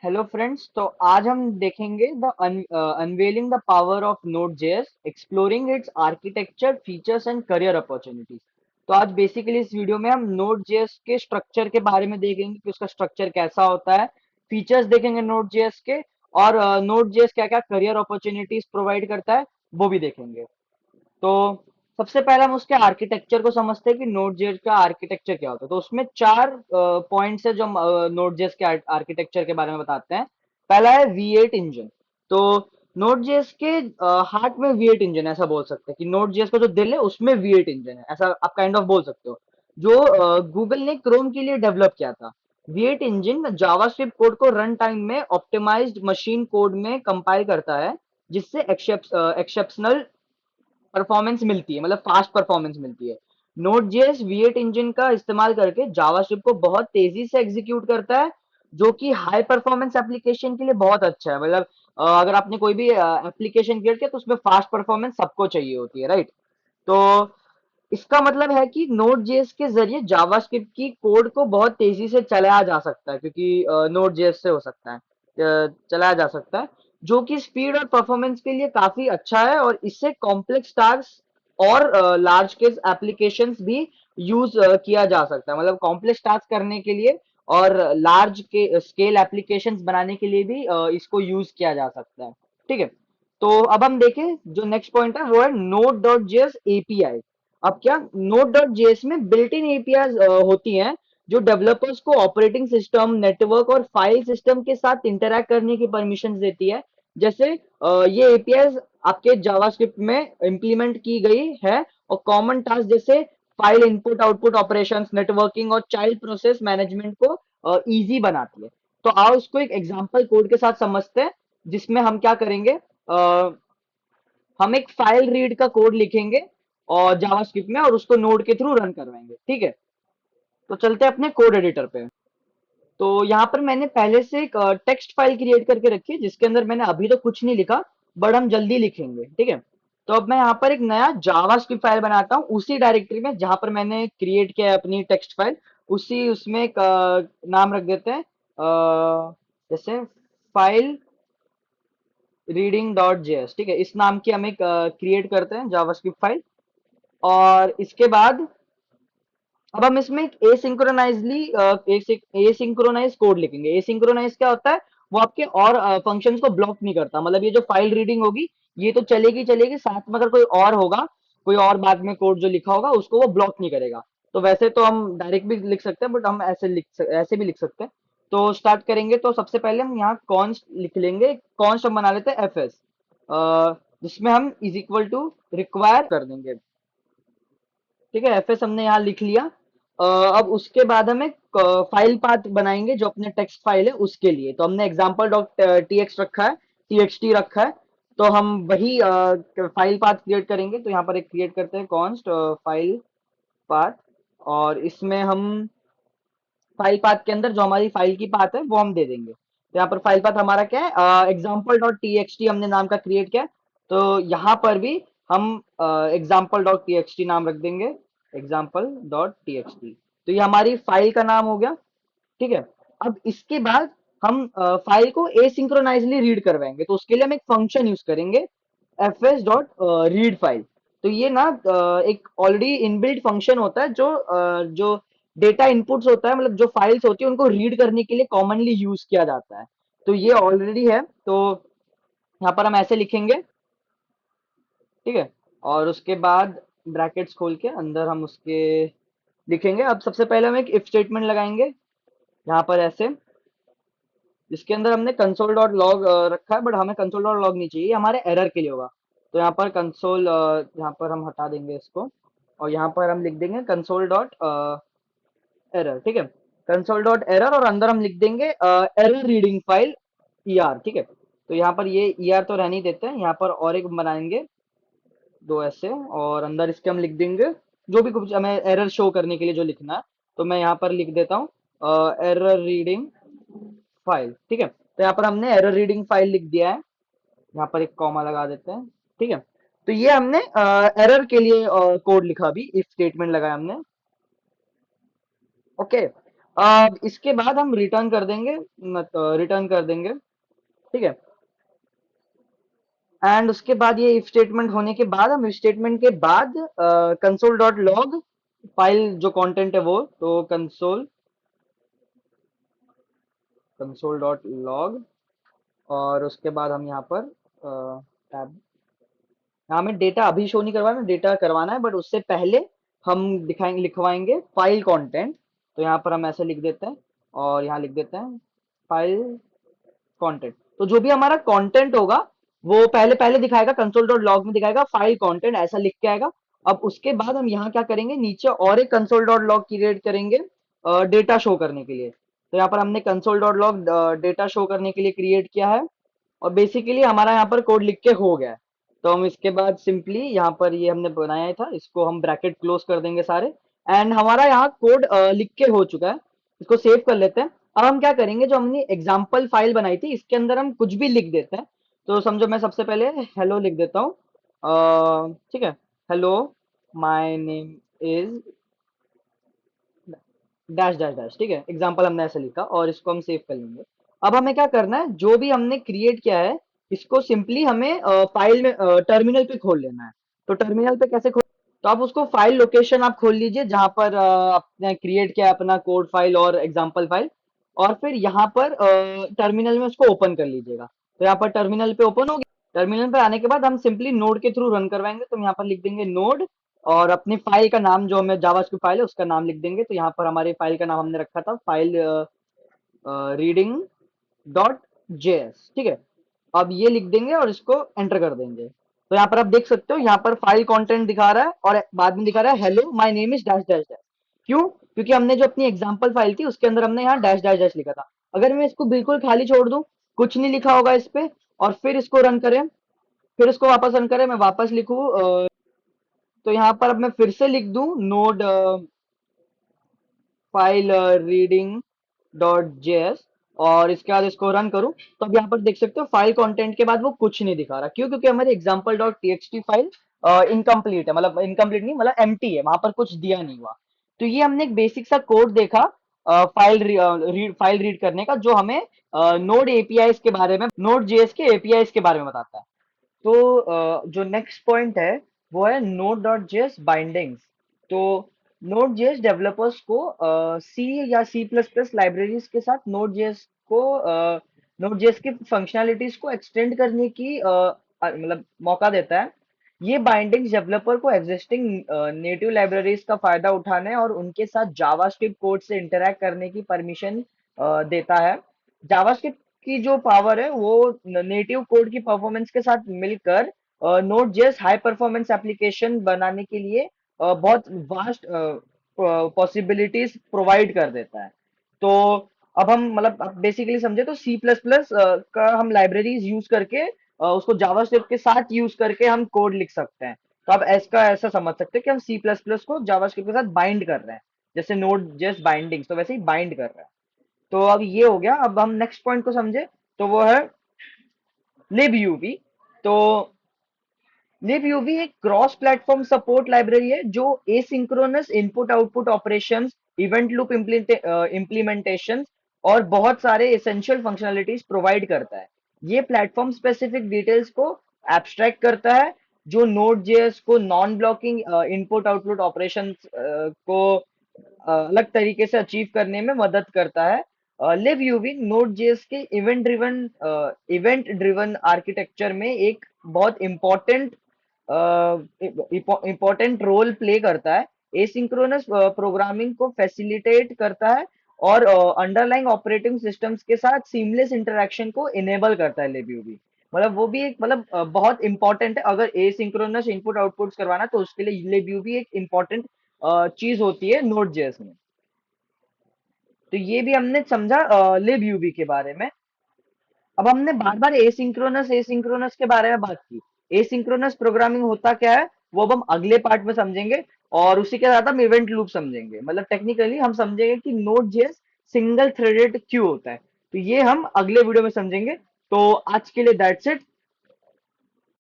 Hello friends. तो आज हम देखेंगे the unveiling the power of node JS, exploring its architecture, features and career opportunities. तो आज बेसिकली इस वीडियो में हम नोड जेएस के स्ट्रक्चर के बारे में देखेंगे कि उसका स्ट्रक्चर कैसा होता है, फीचर्स देखेंगे नोड जेएस के, और नोड जेएस क्या क्या करियर अपॉर्चुनिटीज प्रोवाइड करता है वो भी देखेंगे। तो सबसे पहले हम उसके आर्किटेक्चर को समझते हैं कि नोड जेएस का आर्किटेक्चर क्या होता है। तो उसमें चार पॉइंट्स है जो हम नोड जेएस के आर्किटेक्चर के बारे में बताते हैं। पहला है V8 इंजन। तो नोड जेएस के हार्ट में V8 इंजन ऐसा बोल सकते हैं कि नोड जेएस का जो दिल है उसमें V8 इंजन है, ऐसा आप काइंड ऑफ बोल सकते हो, जो गूगल ने क्रोम के लिए डेवलप किया था। V8 इंजन जावास्क्रिप्ट कोड को रन टाइम में ऑप्टिमाइज्ड मशीन कोड में कंपाइल करता है, जिससे एक्सेप्शनल परफॉर्मेंस मिलती है, मतलब फास्ट परफॉर्मेंस मिलती है। नोड जेएस V8 इंजन का इस्तेमाल करके जावास्क्रिप्ट को बहुत तेजी से एग्जीक्यूट करता है, जो कि हाई परफॉर्मेंस एप्लीकेशन के लिए बहुत अच्छा है। मतलब अगर आपने कोई भी एप्लीकेशन क्रिएट किया तो उसमें फास्ट परफॉर्मेंस सबको चाहिए होती है, राइट। तो इसका मतलब है कि नोड जेएस के जरिए जावास्क्रिप्ट की कोड को बहुत तेजी से चलाया जा सकता है, क्योंकि नोड जेएस से हो सकता है, चलाया जा सकता है, जो कि स्पीड और परफॉर्मेंस के लिए काफी अच्छा है। और इससे कॉम्प्लेक्स टास्क और लार्ज स्केल एप्लीकेशंस भी यूज किया जा सकता है, मतलब कॉम्प्लेक्स टास्क करने के लिए और लार्ज के स्केल एप्लीकेशंस बनाने के लिए भी इसको यूज किया जा सकता है। ठीक है। तो अब हम देखें जो नेक्स्ट पॉइंट है वो है नोड डॉट जेएस एपीआई। अब क्या नोड डॉट जेएस में बिल्ट इन एपीआई होती हैं, जो डेवलपर्स को ऑपरेटिंग सिस्टम, नेटवर्क और फाइल सिस्टम के साथ इंटरैक्ट करने की परमिशन देती है। जैसे ये एपीआई आपके जावास्क्रिप्ट में इंप्लीमेंट की गई है, और कॉमन टास्क जैसे file input output operations, networking और चाइल्ड प्रोसेस मैनेजमेंट को इजी बनाती है। तो आओ इसको एक एग्जांपल कोड के साथ समझते हैं, जिसमें हम क्या करेंगे, हम एक फाइल रीड का कोड लिखेंगे और जावास्क्रिप्ट में, और उसको नोड के थ्रू रन करवाएंगे। ठीक है। तो चलते हैं अपने कोड एडिटर पे। तो यहाँ पर मैंने पहले से एक टेक्स्ट फाइल क्रिएट करके रखी है, जिसके अंदर मैंने अभी तो कुछ नहीं लिखा, बट हम जल्दी लिखेंगे। ठीक है। तो अब मैं यहाँ पर एक नया जावास्क्रिप्ट फाइल बनाता हूँ उसी डायरेक्टरी में जहां पर मैंने क्रिएट किया है अपनी टेक्स्ट फाइल। उसी उसमें एक नाम रख देते हैं, जैसे फाइल रीडिंग डॉट जेएस। ठीक है, इस नाम की हम एक क्रिएट करते हैं जावास्क्रिप्ट फाइल। और इसके बाद अब हम इसमें एक एसिंक्रोनाइजली एसिंक्रोनाइज कोड लिखेंगे। एसिंक्रोनाइज क्या होता है, वो आपके और फंक्शंस को ब्लॉक नहीं करता। मतलब ये जो फाइल रीडिंग होगी ये तो चलेगी चलेगी, साथ में अगर कोई और होगा, कोई और बाद में कोड जो लिखा होगा उसको वो ब्लॉक नहीं करेगा। तो वैसे तो हम डायरेक्ट भी लिख सकते हैं, बट हम ऐसे भी लिख सकते हैं। तो स्टार्ट करेंगे तो सबसे पहले हम यहाँ कॉन्स्ट लिख लेंगे। कॉन्स्ट हम बना लेते हैं एफएस, जिसमें हम इज इक्वल टू रिक्वायर कर देंगे। ठीक है, एफएस हमने यहाँ लिख लिया। अब उसके बाद हम एक फाइल पाथ बनाएंगे जो अपने टेक्स्ट फाइल है उसके लिए। तो हमने एग्जाम्पल डॉट टीएक्स रखा है, टीएक्सटी रखा है। तो हम वही फाइल पाथ क्रिएट करेंगे। तो यहाँ पर एक क्रिएट करते हैं कॉन्स्ट फाइल पाथ, और इसमें हम फाइल पाथ के अंदर जो हमारी फाइल की पाथ है वो हम दे देंगे। तो यहाँ पर फाइल पाथ हमारा क्या है, एग्जाम्पल डॉट टीएक्सटी हमने नाम का क्रिएट किया। तो यहाँ पर भी हम एग्जाम्पल डॉट टीएक्सटी नाम रख देंगे, एग्जाम्पल डॉट टीएक्सटी। तो ये हमारी फाइल का नाम हो गया। ठीक है। अब इसके बाद हम फाइल को एसिंक्रोनाइजली रीड करवाएंगे, तो उसके लिए हम एक फंक्शन यूज करेंगे, fs डॉट रीड फाइल। तो ये ना एक ऑलरेडी इनबिल्ट फंक्शन होता है, जो डेटा इनपुट्स होता है, मतलब जो फाइल्स होती है उनको रीड करने के लिए कॉमनली यूज किया जाता है। तो ये ऑलरेडी है। तो यहाँ पर हम ऐसे लिखेंगे। ठीक है। और उसके बाद ब्रैकेट्स खोल के अंदर हम उसके लिखेंगे। अब सबसे पहले हम एक इफ स्टेटमेंट लगाएंगे यहाँ पर ऐसे, जिसके अंदर हमने कंसोल डॉट लॉग रखा है, बट हमें कंसोल डॉट लॉग नहीं चाहिए, हमारे एरर के लिए होगा। तो यहाँ पर कंसोल, यहाँ पर हम हटा देंगे इसको, और यहाँ पर हम लिख देंगे कंसोल डॉट एरर। ठीक है, कंसोल डॉट एरर, और अंदर हम लिख देंगे एरर रीडिंग फाइल ER। ठीक है। तो यहाँ पर ये ER तो रहने ही देते हैं, यहाँ पर और एक बनाएंगे दो ऐसे, और अंदर इसके हम लिख देंगे जो भी कुछ हमें एरर शो करने के लिए जो लिखना है। तो मैं यहाँ पर लिख देता हूँ एरर रीडिंग फाइल। ठीक है। तो यहाँ पर हमने एरर रीडिंग फाइल लिख दिया है, यहाँ पर एक कॉमा लगा देते हैं। ठीक है। तो ये हमने एरर के लिए कोड लिखा, अभी इफ स्टेटमेंट लगाया हमने। ओके। इसके बाद हम रिटर्न कर देंगे, रिटर्न कर देंगे, ठीक है। एंड उसके बाद ये इफ स्टेटमेंट होने के बाद हम इफ स्टेटमेंट के बाद कंसोल डॉट लॉग फाइल जो कंटेंट है वो, तो कंसोल डॉट लॉग, और उसके बाद हम यहाँ पर tab, यहाँ हमें डेटा अभी शो नहीं करवाना, डेटा करवाना है, बट उससे पहले हम दिखाएंगे, लिखवाएंगे फाइल कंटेंट। तो यहाँ पर हम ऐसे लिख देते हैं, और यहाँ लिख देते हैं फाइल कंटेंट। तो जो भी हमारा कंटेंट होगा वो पहले पहले दिखाएगा, कंसोल डॉट लॉग में दिखाएगा फाइल कंटेंट ऐसा लिख के आएगा। अब उसके बाद हम यहाँ क्या करेंगे, नीचे और एक कंसोल डॉट लॉग क्रिएट करेंगे डेटा शो करने के लिए। तो यहाँ पर हमने console dot log data show करने के लिए क्रिएट किया है, और बेसिकली हमारा यहाँ पर कोड लिख के हो गया है। तो हम इसके बाद सिंपली यहाँ पर ये हमने बनाया था, इसको हम ब्रैकेट क्लोज कर देंगे सारे, एंड हमारा यहाँ कोड लिख के हो चुका है। इसको सेव कर लेते हैं। अब हम क्या करेंगे, जो हमने एग्जाम्पल फाइल बनाई थी इसके अंदर हम कुछ भी लिख देते हैं। तो समझो मैं सबसे पहले हेलो लिख देता हूँ, ठीक है। Hello, my name is dash dash dash, ठीक है। एग्जाम्पल हमने ऐसे लिखा, और इसको हम सेव कर लेंगे। अब हमें क्या करना है, जो भी हमने क्रिएट किया है इसको सिंपली हमें फाइल में टर्मिनल पे खोल लेना है। तो टर्मिनल पे कैसे खोल, तो आप उसको फाइल लोकेशन आप खोल लीजिए जहां पर आपने क्रिएट किया है अपना कोड फाइल और एग्जाम्पल फाइल, और फिर यहाँ पर टर्मिनल में उसको ओपन कर लीजिएगा। तो यहाँ पर टर्मिनल पे ओपन हो गया। टर्मिनल पे आने के बाद हम सिंपली नोड के थ्रू रन करवाएंगे। तो हम यहाँ पर लिख देंगे नोड, और अपनी फाइल का नाम जो हमें जावास्क्रिप्ट फाइल है उसका नाम लिख देंगे। तो यहाँ पर हमारी फाइल का नाम हमने रखा था फाइल रीडिंग डॉट जेएस, ठीक है। अब ये लिख देंगे और इसको एंटर कर देंगे। तो यहाँ पर आप देख सकते हो, यहाँ पर फाइल कंटेंट दिखा रहा है और बाद में दिखा रहा है hello my name is dash dash dash. क्यों? क्योंकि हमने जो अपनी एग्जांपल फाइल थी उसके अंदर हमने यहाँ डैश डैश डैश लिखा था। अगर मैं इसको बिल्कुल खाली छोड़ दूं, कुछ नहीं लिखा होगा इस पे, और फिर इसको रन करें, फिर इसको वापस रन करें, मैं वापस लिखूं, तो यहाँ पर अब मैं फिर से लिख दूं node file reading dot JS, और इसके बाद इसको रन करूं, तो अब यहाँ पर देख सकते हो फाइल कंटेंट के बाद वो कुछ नहीं दिखा रहा। क्यों? क्योंकि हमारी example dot TXT file incomplete है, मतलब इनकम्प्लीट नहीं, मतलब एम्प्टी है, वहां पर कुछ दिया नहीं हुआ। तो ये हमने एक बेसिक सा कोड देखा फाइल रीड करने का, जो हमें नोड एपीआई के बारे में, नोड जेएस के एपीआई के बारे में बताता है। तो जो नेक्स्ट पॉइंट है वो है नोड डॉट जेएस बाइंडिंग्स। तो नोड जेएस डेवलपर्स को सी या सी प्लस प्लस लाइब्रेरीज के साथ नोड जेएस की फंक्शनैलिटीज को एक्सटेंड करने की मतलब मौका देता है। ये बाइंडिंग्स डेवलपर को एग्जिस्टिंग नेटिव लाइब्रेरीज का फायदा उठाने और उनके साथ जावास्क्रिप्ट कोड से इंटरैक्ट करने की परमिशन देता है। जावास्क्रिप्ट की जो पावर है वो नेटिव कोड की परफॉर्मेंस के साथ मिलकर node JS high performance application बनाने के लिए बहुत वास्ट पॉसिबिलिटीज प्रोवाइड कर देता है। तो अब हम मतलब अब बेसिकली समझे तो सी प्लस प्लस का हम लाइब्रेरीज यूज करके उसको जावास्क्रिप्ट के साथ यूज करके हम कोड लिख सकते हैं। तो आप इसका ऐसा समझ सकते हैं कि हम सी प्लस प्लस को जावास्क्रिप्ट के साथ बाइंड कर रहे हैं, जैसे नोड जेएस बाइंडिंग, तो वैसे ही बाइंड कर रहे हैं। तो अब ये हो गया। अब हम नेक्स्ट पॉइंट को समझे, तो वो है libUV। तो libUV एक क्रॉस प्लेटफॉर्म सपोर्ट लाइब्रेरी है जो asynchronous input output operations, event loop implementation और बहुत सारे एसेंशियल फंक्शनलिटीज प्रोवाइड करता है। ये प्लेटफॉर्म स्पेसिफिक डिटेल्स को एब्स्ट्रैक्ट करता है, जो नोड जेएस को non blocking input output operations को अलग तरीके से अचीव करने में मदद करता है। लिव यूवी नोड जेएस के इवेंट ड्रिवन आर्किटेक्चर में एक बहुत इंपॉर्टेंट रोल प्ले करता है। एसिंक्रोनस प्रोग्रामिंग को फैसिलिटेट करता है और अंडरलाइंग ऑपरेटिंग सिस्टम्स के साथ सीमलेस इंटरेक्शन को इनेबल करता है libUV। मतलब वो भी एक मतलब बहुत इंपॉर्टेंट है। अगर एसिंक्रोनस इनपुट आउटपुट्स करवाना तो उसके लिए libUV एक इंपॉर्टेंट चीज होती है नोड जेएस में। तो ये भी हमने समझा libUV के बारे में। अब हमने बार बार एसिंक्रोनस एसिंक्रोनस के बारे में बात की। एसिंक्रोनस प्रोग्रामिंग होता क्या है वो अब हम अगले पार्ट में समझेंगे, और उसी के साथ हम इवेंट लूप समझेंगे। मतलब टेक्निकली हम समझेंगे कि नोड जेएस सिंगल थ्रेडेड क्यों होता है। तो ये हम अगले वीडियो में समझेंगे। तो आज के लिए दैट्स इट।